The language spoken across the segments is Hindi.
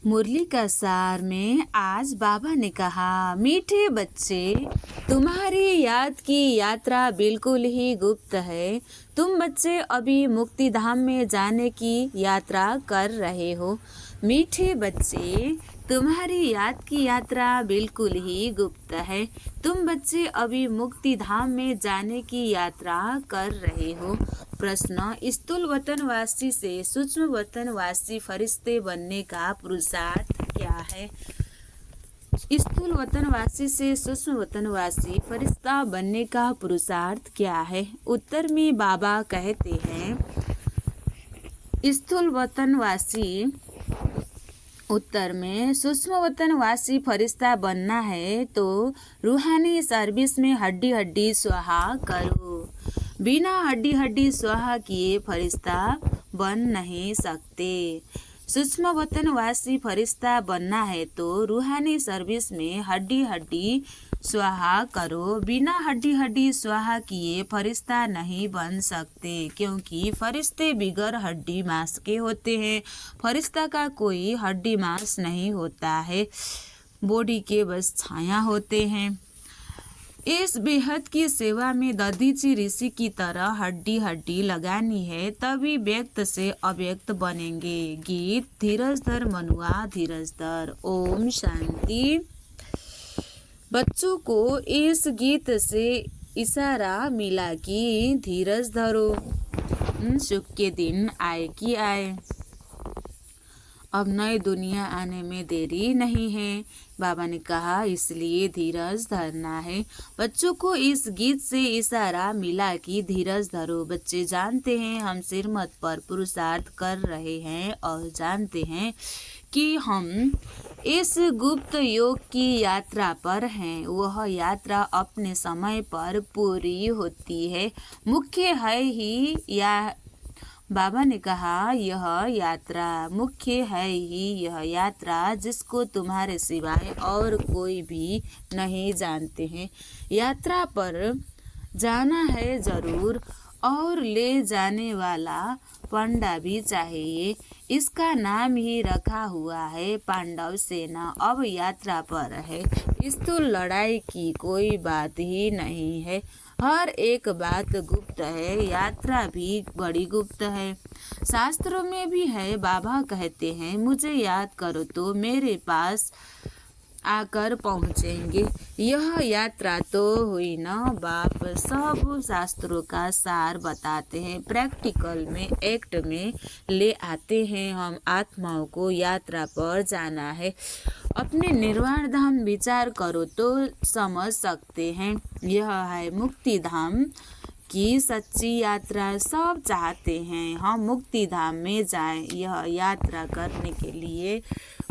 मुरली का सार में आज बाबा ने कहा, मीठे बच्चे, तुम्हारी याद की यात्रा बिल्कुल ही गुप्त है। तुम बच्चे अभी मुक्ति धाम में जाने की यात्रा कर रहे हो। मीठे बच्चे, तुम्हारी याद की यात्रा बिल्कुल ही गुप्त है। तुम बच्चे अभी मुक्ति धाम में जाने की यात्रा कर रहे हो। प्रश्न, स्थूल वतनवासी से सूक्ष्म वतनवासी फरिश्ते बनने का पुरुषार्थ क्या है? स्थूल वतनवासी से सूक्ष्म वतनवासी फरिश्ता बनने का पुरुषार्थ क्या है? उत्तर में बाबा कहते हैं, स्थूल वतनवासी उत्तर में सूक्ष्म वतनवासी फरिश्ता बनना है तो रूहानी सर्विस में हड्डी हड्डी स्वाहा करो। बिना हड्डी हड्डी स्वाहा किए फरिश्ता बन नहीं सकते। सूक्ष्म वतनवासी फरिश्ता बनना है तो रूहानी सर्विस में हड्डी हड्डी स्वाहा करो। बिना हड्डी हड्डी स्वाहा किए फरिश्ता नहीं बन सकते, क्योंकि फरिश्ते बिगर हड्डी मांस के होते हैं। फरिश्ता का कोई हड्डी मांस नहीं होता है, बॉडी के बस छाया होते हैं। इस बेहद की सेवा में दधीची ऋषि की तरह हड्डी हड्डी लगानी है, तभी व्यक्त से अव्यक्त बनेंगे। गीत धीरज धर मनुआ धीरज धर। ओम शांति। बच्चों को इस गीत से इशारा मिला कि धीरज धरो, सुख के दिन आए कि आए। अब नई दुनिया आने में देरी नहीं है, बाबा ने कहा, इसलिए धीरज धरना है। बच्चों को इस गीत से इशारा मिला कि धीरज धरो। बच्चे जानते हैं हम सिरमत पर पुरुषार्थ कर रहे हैं और जानते हैं कि हम इस गुप्त योग की यात्रा पर हैं। वह यात्रा अपने समय पर पूरी होती है। मुख्य है ही या बाबा ने कहा, यह यात्रा मुख्य है ही यह यात्रा जिसको तुम्हारे सिवाय और कोई भी नहीं जानते हैं। यात्रा पर जाना है जरूर और ले जाने वाला पंडा भी चाहिए। इसका नाम ही रखा हुआ है पांडव सेना। अब यात्रा पर है, स्थूल लड़ाई की कोई बात ही नहीं है। हर एक बात गुप्त है, यात्रा भी बड़ी गुप्त है। शास्त्रों में भी है, बाबा कहते हैं, मुझे याद करो तो मेरे पास आकर पहुँचेंगे। यह यात्रा तो हुई ना बाप। सब शास्त्रों का सार बताते हैं, प्रैक्टिकल में एक्ट में ले आते हैं। हम आत्माओं को यात्रा पर जाना है। अपने निर्वाण धाम विचार करो तो समझ सकते हैं। यह है मुक्ति धाम की सच्ची यात्रा। सब चाहते हैं हम मुक्ति धाम में जाएं। यह यात्रा करने के लिए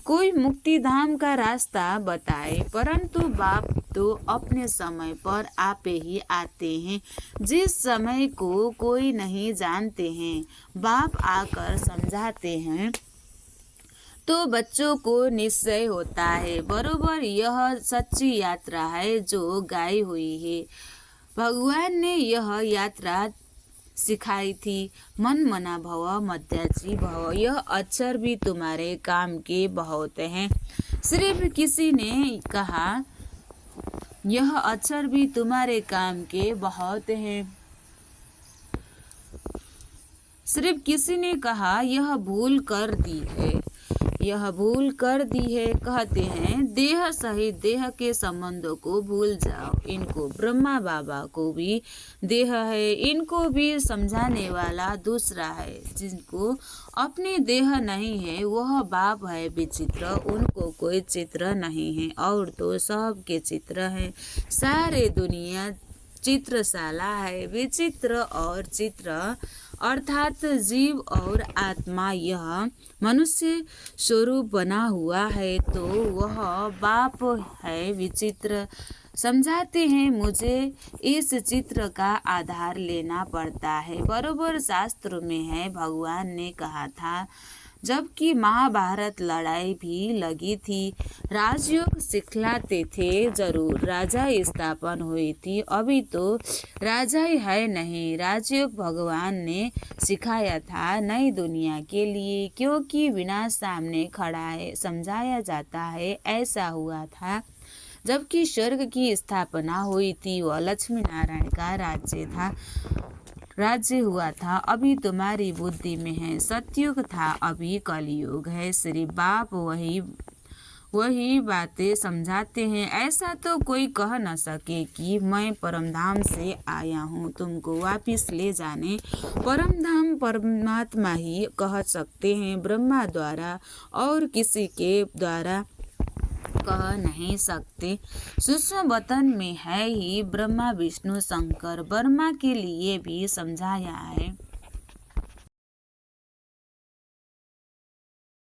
कोई मुक्ति धाम का रास्ता बताए, परंतु बाप तो अपने समय पर आपे ही आते हैं। जिस समय को कोई नहीं जानते हैं, बाप आकर समझाते हैं तो बच्चों को निश्चय होता है। बरोबर यह सच्ची यात्रा है जो गाई हुई है। भगवान ने यह यात्रा सिखाई थी। मन मना भव मध्याजी भव। यह अक्षर भी तुम्हारे काम के बहुत हैं। सिर्फ किसी ने कहा यह अक्षर भी तुम्हारे काम के बहुत हैं। सिर्फ किसी ने कहा यह भूल कर दी है, यह भूल कर दी है। कहते हैं देह सहित देह के संबंधों को भूल जाओ। इनको ब्रह्मा बाबा को भी देह है, इनको भी समझाने वाला दूसरा है। जिनको अपने देह नहीं है वह बाप है विचित्र, उनको कोई चित्र नहीं है और तो सब के चित्र हैं। सारे दुनिया चित्रशाला है। विचित्र और चित्र अर्थात जीव और आत्मा यह मनुष्य स्वरूप बना हुआ है, तो वह बाप है विचित्र। समझाते हैं मुझे इस चित्र का आधार लेना पड़ता है। बरोबर शास्त्र में है, भगवान ने कहा था जबकि महाभारत लड़ाई भी लगी थी। राजयोग सिखलाते थे जरूर, राजा स्थापन हुई थी, अभी तो राजा ही है नहीं। राजयोग भगवान ने सिखाया था नई दुनिया के लिए, क्योंकि विनाश सामने खड़ा है, समझाया जाता है ऐसा हुआ था। जबकि स्वर्ग की स्थापना हुई थी, वह लक्ष्मी नारायण का राज्य हुआ था, अभी तुम्हारी बुद्धि में है। सतयुग था, अभी कलयुग है। श्री बाप वही बातें समझाते हैं। ऐसा तो कोई कह न सके कि मैं परमधाम से आया हूँ तुमको वापिस ले जाने। परमधाम परमात्मा ही कह सकते हैं, ब्रह्मा द्वारा और किसी के द्वारा कह नहीं सकते। सूक्ष्म वतन में है ही ब्रह्मा विष्णु शंकर। ब्रह्मा के लिए भी समझाया है,